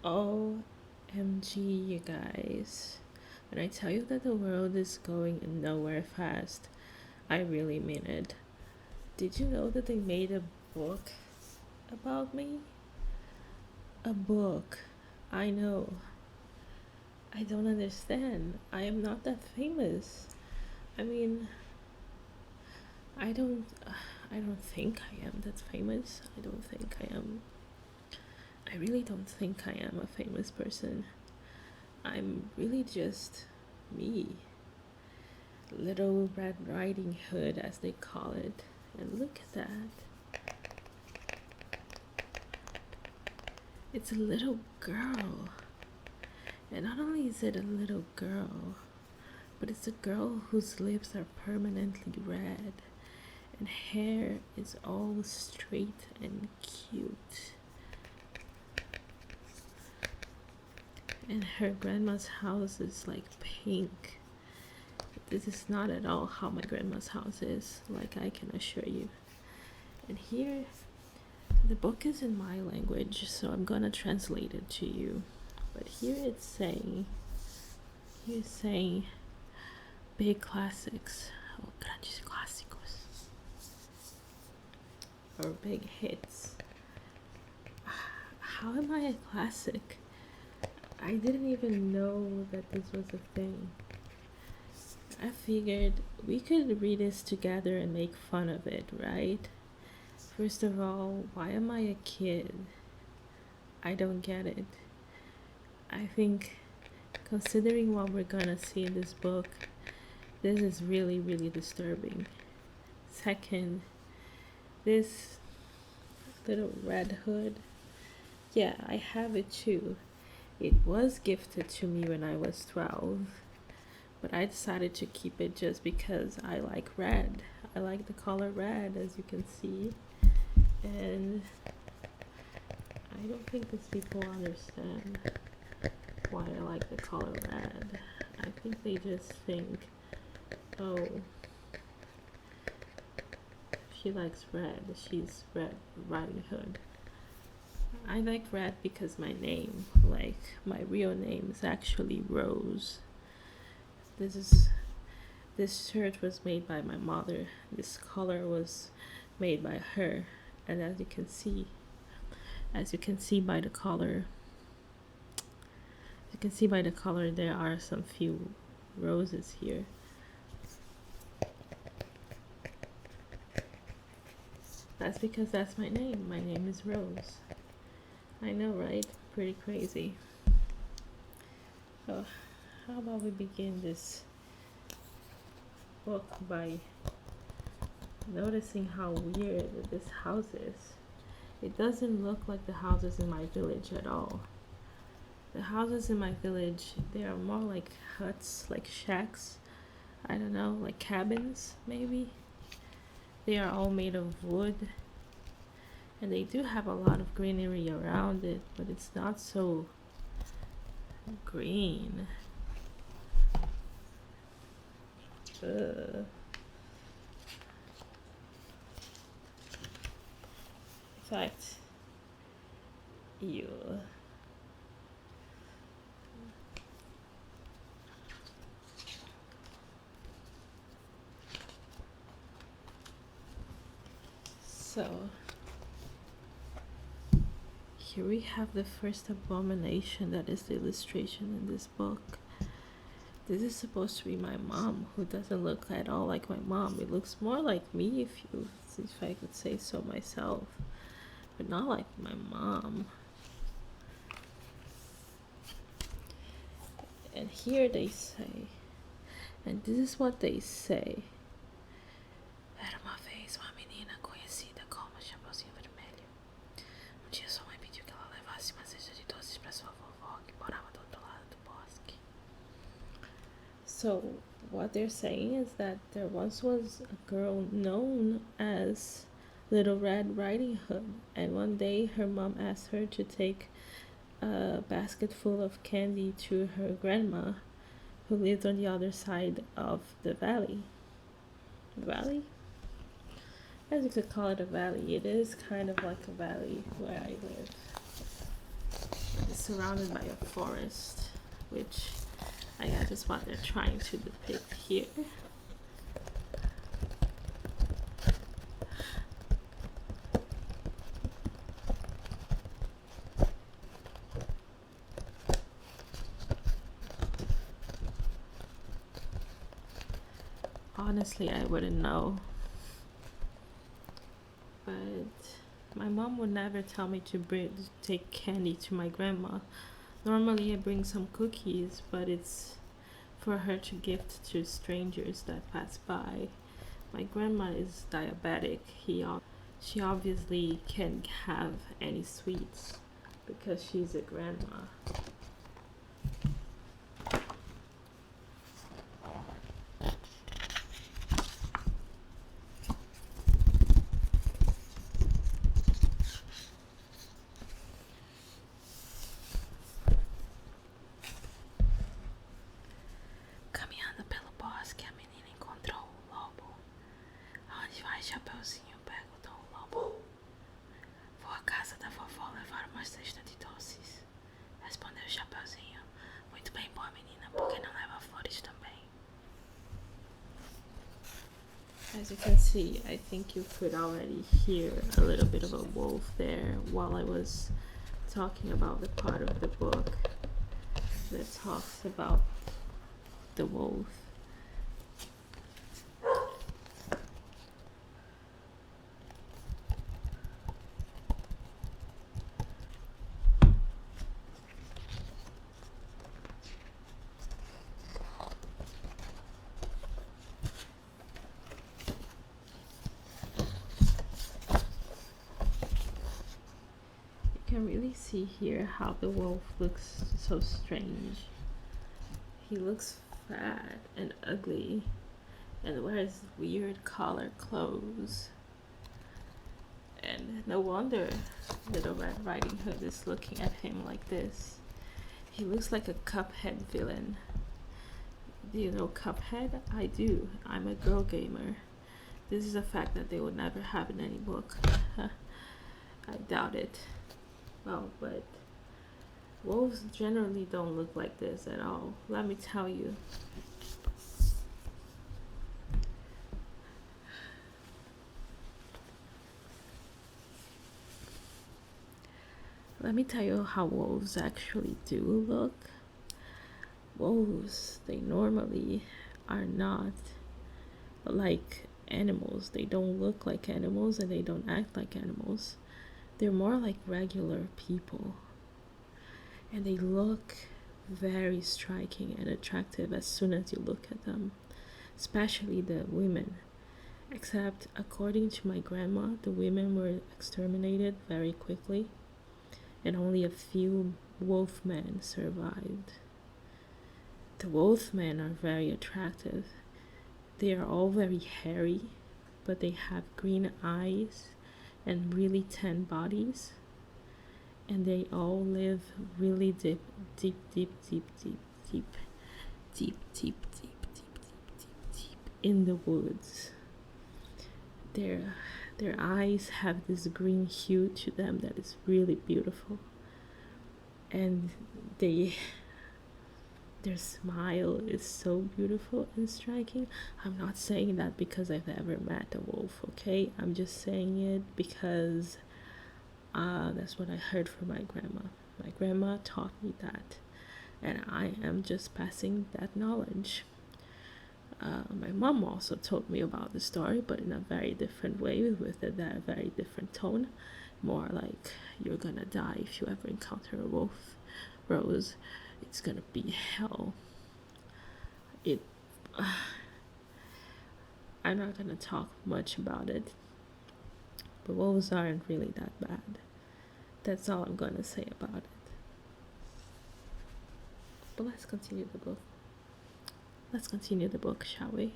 OMG, you guys. When I tell you that the world is going nowhere fast, I really mean it. Did you know that they made a book about me? A book. I know. I don't understand. I am not that famous. I mean, I don't I don't think I am that famous. I don't think I am. I really don't think I am a famous person. I'm really just me. Little Red Riding Hood, as they call it. And look at that. It's a little girl. And not only is it a little girl, but it's a girl whose lips are permanently red and hair is all straight and cute. And her grandma's house is like pink. This is not at all how my grandma's house is, like I can assure you. And here, the book is in my language, so I'm gonna translate it to you. But here it's saying big classics, or grandes clássicos, or big hits. How am I a classic? I didn't even know that this was a thing. I figured we could read this together and make fun of it, right? First of all, why am I a kid? I don't get it. I think, considering what we're gonna see in this book, this is really, really disturbing. Second, this little red hood, yeah, I have it too. It was gifted to me when I was 12, but I decided to keep it just because I like red. I like the color red, as you can see, and I don't think these people understand why I like the color red. I think they just think, oh, she likes red, she's Red Riding Hood. I like red because my name, like my real name, is actually Rose. This shirt was made by my mother. This color was made by her, and as you can see by the color, there are some few roses here. That's because that's my name. My name is Rose. I know, right? Pretty crazy. So, how about we begin this book by noticing how weird this house is. It doesn't look like the houses in my village at all. The houses in my village, they are more like huts, like shacks. I don't know, like cabins, maybe. They are all made of wood. And they do have a lot of greenery around it, but it's not so green. In fact, ew. So, here we have the first abomination that is the illustration in this book. This is supposed to be my mom, who doesn't look at all like my mom. It looks more like me, if I could say so myself, but not like my mom. And here they say, and this is what they say. Era uma vez uma menina conhecida como Chapeuzinho Vermelho. Dia sua mãe pediu que ela levasse uma cesta de doces para sua vovó, que morava do outro lado do bosque. So, what they're saying is that there once was a girl known as Little Red Riding Hood, and one day her mom asked her to take a basket full of candy to her grandma, who lived on the other side of the valley. Valley? As you could call it, a valley. It is kind of like a valley where I live. This surrounded by a forest, which I guess is what they're trying to depict here. Honestly, I wouldn't know. But my mom would never tell me to take candy to my grandma. Normally, I bring some cookies, but it's for her to gift to strangers that pass by. My grandma is diabetic. She obviously can't have any sweets because she's a grandma. Caminhando pelo bosque, a menina encontrou o lobo. Aonde vai, Chapeuzinho? Perguntou o lobo. Vou à casa da vovó levar uma cesta de doces, respondeu Chapeuzinho. Muito bem, boa menina, porque não leva flores também? As you can see, I think you could already hear a little bit of a wolf there while I was talking about the part of the book that talks about the wolf. You can really see here how the wolf looks so strange. He looks fat and ugly and wears weird collar clothes. And no wonder Little Red Riding Hood is looking at him like this. He looks like a Cuphead villain. Do you know Cuphead? I do. I'm a girl gamer. This is a fact that they would never have in any book. I doubt it. Well, but wolves generally don't look like this at all. Let me tell you. Let me tell you how wolves actually do look. Wolves, they normally are not like animals. They don't look like animals and they don't act like animals. They're more like regular people. And they look very striking and attractive as soon as you look at them, especially the women. Except, according to my grandma, the women were exterminated very quickly, and only a few wolfmen survived. The wolfmen are very attractive. They are all very hairy, but they have green eyes and really tan bodies, and they all live really deep in the woods. Their eyes have this green hue to them that is really beautiful, and their smile is so beautiful and striking. I'm not saying that because I've ever met a wolf, okay? I'm just saying it because that's what I heard from my grandma. My grandma taught me that, and I am just passing that knowledge. My mom also told me about the story, but in a very different way, with a very different tone. More like, you're gonna die if you ever encounter a wolf, Rose. It's gonna be hell. I'm not gonna talk much about it, but wolves aren't really that bad. That's all I'm gonna say about it. But let's continue the book. Let's continue the book, shall we?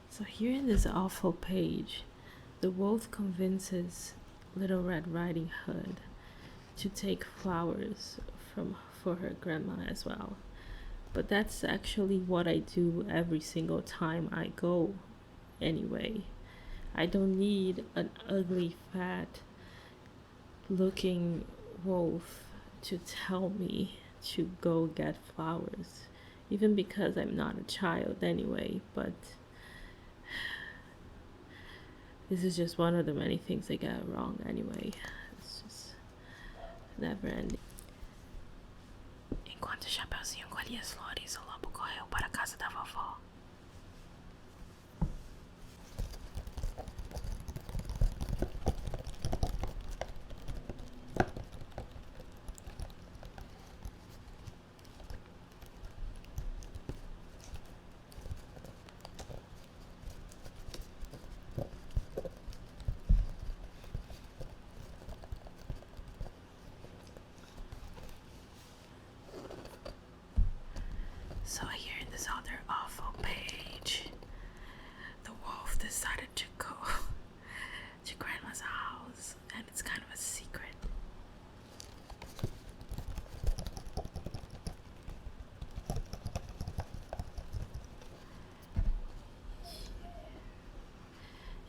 So here in this awful page, the wolf convinces Little Red Riding Hood to take flowers for her grandma as well. But that's actually what I do every single time I go anyway. I don't need an ugly, fat looking wolf to tell me to go get flowers, even because I'm not a child anyway. But this is just one of the many things I get wrong anyway. It's just never ending. Enquanto Chapeuzinho colhia as flores, o lobo correu para a casa da vovó. So here in this other awful page, the wolf decided to go to Grandma's house, and it's kind of a secret.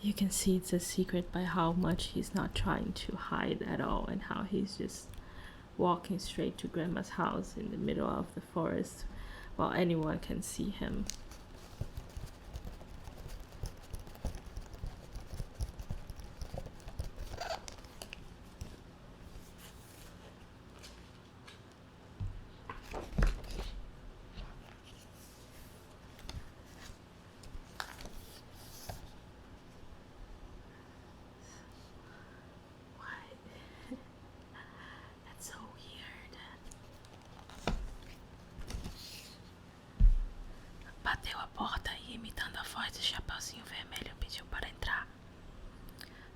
You can see it's a secret by how much he's not trying to hide at all, and how he's just walking straight to Grandma's house in the middle of the forest while anyone can see him. That's so weird. Bateu a porta e, imitando a voz do Chapeuzinho Vermelho, pediu para entrar.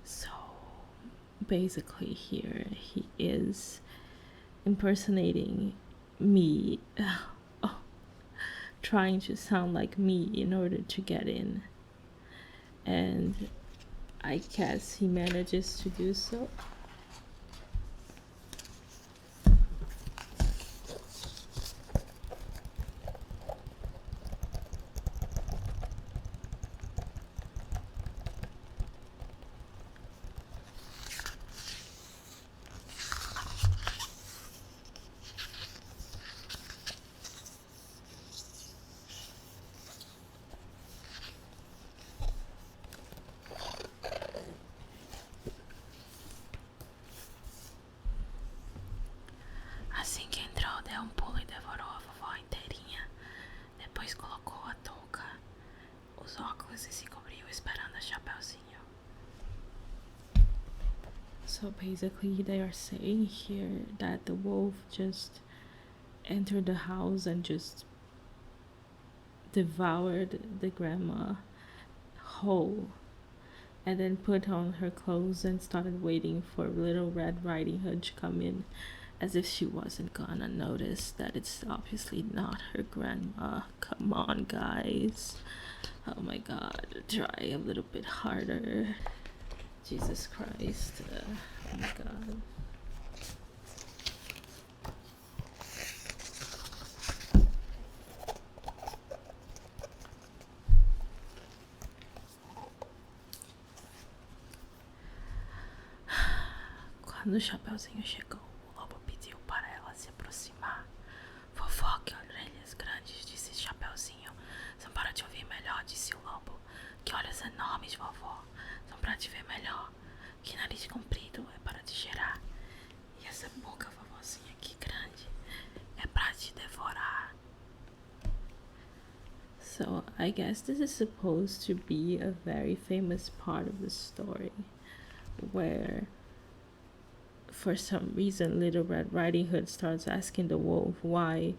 So basically here he is impersonating me, trying to sound like me in order to get in, and I guess he manages to do so. Assim que entrou, deu pulo e devorou a vovó inteirinha. Depois colocou a touca, os óculos e se cobriu esperando a Chapeuzinho. So basically they are saying here that the wolf just entered the house and just devoured the grandma whole, and then put on her clothes and started waiting for Little Red Riding Hood to come in, as if she wasn't gonna notice that it's obviously not her grandma. Come on, guys. Oh my god, try a little bit harder. Jesus Christ. Oh my god. Quando o Chapeuzinho chegou, o lobo pediu para ela se aproximar. Vovó, que orelhas grandes, disse Chapeuzinho. São para te ouvir melhor, disse o lobo. Que olhos enormes, vovó. São para te ver melhor. Que nariz comprido, é para te cheirar. E essa boca, vovozinha, que grande, é para te devorar. So I guess this is supposed to be a very famous part of the story, where for some reason Little Red Riding Hood starts asking the wolf why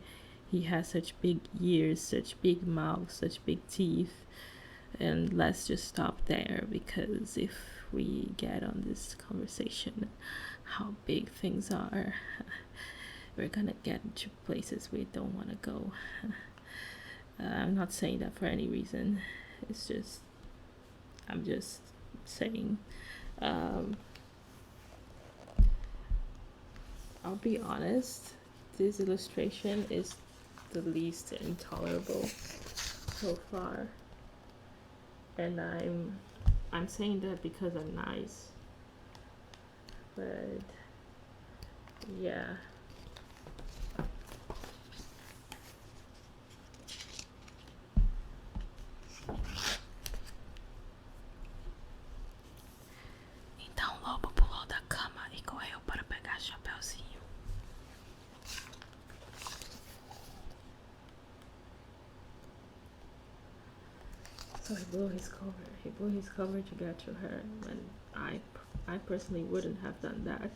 he has such big ears, such big mouth, such big teeth. And let's just stop there, because if we get on this conversation how big things are, we're gonna get to places we don't want to go. I'm not saying that for any reason. It's just, I'm just saying. I'll be honest, this illustration is the least intolerable so far, and I'm I'm saying that because I'm nice. But yeah. Então o lobo pulou da cama e correu para pegar Chapeuzinho. So he blew his cover. He blew his cover to get to her. When I personally wouldn't have done that.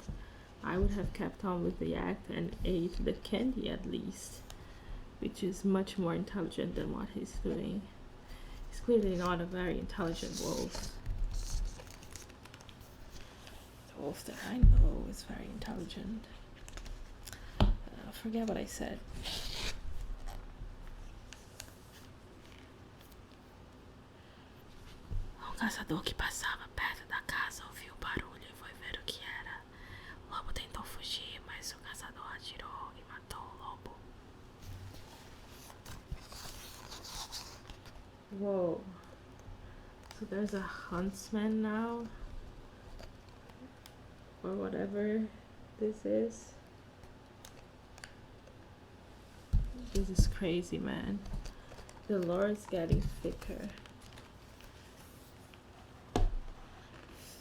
I would have kept on with the act and ate the candy at least, which is much more intelligent than what he's doing. He's clearly not a very intelligent wolf. The wolf that I know is very intelligent. Forget what I said. Um caçador que passava perto da casa ouviu o barulho e foi ver o que era. O lobo tentou fugir, mas o caçador atirou e matou o lobo. Whoa. So there's a huntsman now? Or whatever this is. This is crazy, man. The lore is getting thicker.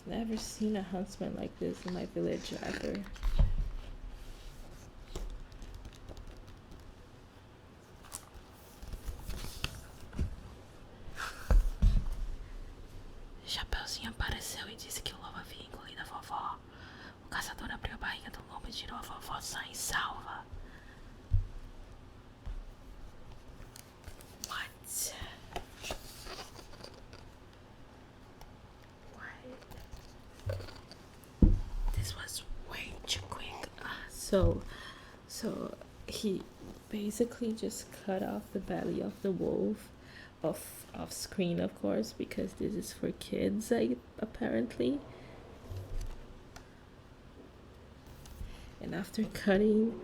Never seen a huntsman like this in my village ever. Chapeuzinho apareceu e disse que o lobo havia engolido a vovó. O caçador abriu a barriga do lobo e tirou a vovó sã e salva. What? This was way too quick. So he basically just cut off the belly of the wolf, off screen, of course, because this is for kids, apparently. And after cutting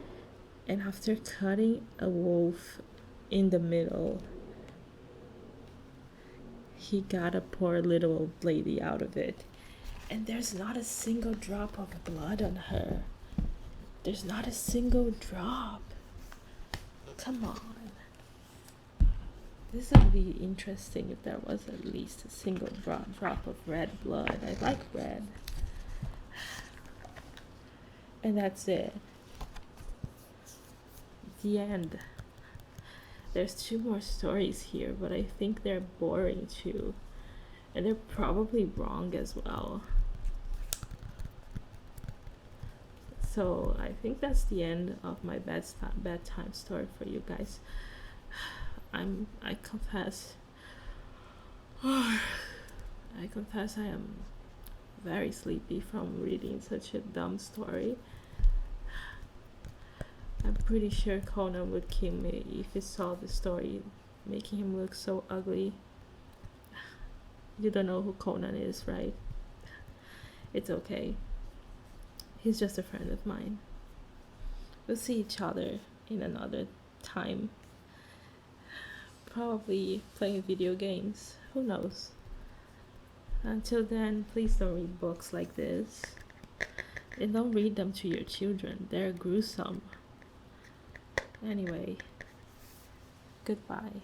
a wolf in the middle, he got a poor little old lady out of it. And there's not a single drop of blood on her. There's not a single drop. Come on. This would be interesting if there was at least a single drop of red blood. I like red. And that's it. The end. There's 2 more stories here, but I think they're boring too. And they're probably wrong as well. So I think that's the end of my bedtime story for you guys. I confess I am very sleepy from reading such a dumb story. I'm pretty sure Conan would kill me if he saw the story making him look so ugly. You don't know who Conan is, right? It's okay. He's just a friend of mine. We'll see each other in another time. Probably playing video games. Who knows? Until then, please don't read books like this. And don't read them to your children. They're gruesome. Anyway, goodbye.